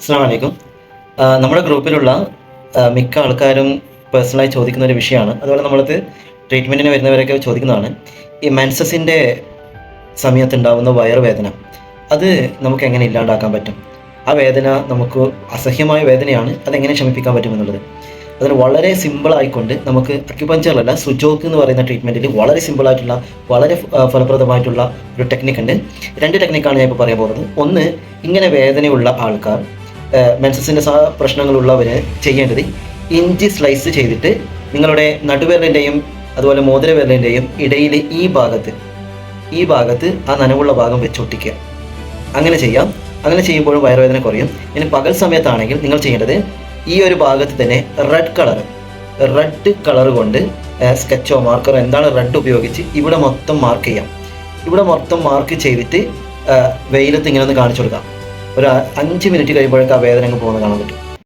അസ്സലാമു അലൈക്കും. നമ്മുടെ ഗ്രൂപ്പിലുള്ള മിക്ക ആൾക്കാരും പേഴ്സണലായി ചോദിക്കുന്ന ഒരു വിഷയമാണ്. അതുപോലെ നമ്മളത് ട്രീറ്റ്മെൻറ്റിന് വരുന്നവരൊക്കെ ചോദിക്കുന്നതാണ്. ഈ മെൻസസിൻ്റെ സമയത്തുണ്ടാകുന്ന വയറുവേദന, അത് നമുക്ക് എങ്ങനെ ഇല്ലാണ്ടാക്കാൻ പറ്റും? ആ വേദന നമുക്ക് അസഹ്യമായ വേദനയാണ്, അതെങ്ങനെ ശമിപ്പിക്കാൻ പറ്റുമെന്നുള്ളത്. അതിന് വളരെ സിമ്പിളായിക്കൊണ്ട് നമുക്ക് അക്യുപഞ്ചറിലല്ല, സുജോക്ക് എന്ന് പറയുന്ന ട്രീറ്റ്മെൻറ്റിൽ വളരെ സിമ്പിളായിട്ടുള്ള, വളരെ ഫലപ്രദമായിട്ടുള്ള ഒരു ടെക്നിക്കുണ്ട്. 2 ടെക്നിക്കാണ് ഞാൻ ഇപ്പോൾ പറയാൻ പോകുന്നത്. ഒന്ന്, ഇങ്ങനെ വേദനയുള്ള ആൾക്കാർ, മെൻസസിൻ്റെ പ്രശ്നങ്ങളുള്ളവർ ചെയ്യേണ്ടത്, ഇഞ്ചി സ്ലൈസ് ചെയ്തിട്ട് നിങ്ങളുടെ നടുവിരലിൻ്റെയും അതുപോലെ മോതിരവിരലിൻ്റെയും ഇടയിൽ ഈ ഭാഗത്ത് ആ നനവുള്ള ഭാഗം വെച്ചൊട്ടിക്കുക. അങ്ങനെ ചെയ്യാം. അങ്ങനെ ചെയ്യുമ്പോഴും വയറുവേദന കുറയും. ഇനി പകൽ സമയത്താണെങ്കിൽ നിങ്ങൾ ചെയ്യേണ്ടത്, ഈ ഒരു ഭാഗത്ത് തന്നെ റെഡ് കളർ കൊണ്ട് സ്കെച്ചോ മാർക്കറോ എന്താണ് റെഡ് ഉപയോഗിച്ച് ഇവിടെ മൊത്തം മാർക്ക് ചെയ്യാം. ഇവിടെ മൊത്തം മാർക്ക് ചെയ്തിട്ട് വെയിലത്ത് ഇങ്ങനെ ഒന്ന് കാണിച്ചു കൊടുക്കാം. ഒരു 5 മിനിറ്റ് കഴിയുമ്പോഴേക്കും ആ വേദന അങ്ങ് പോകുന്നത് കാണാൻ പറ്റും.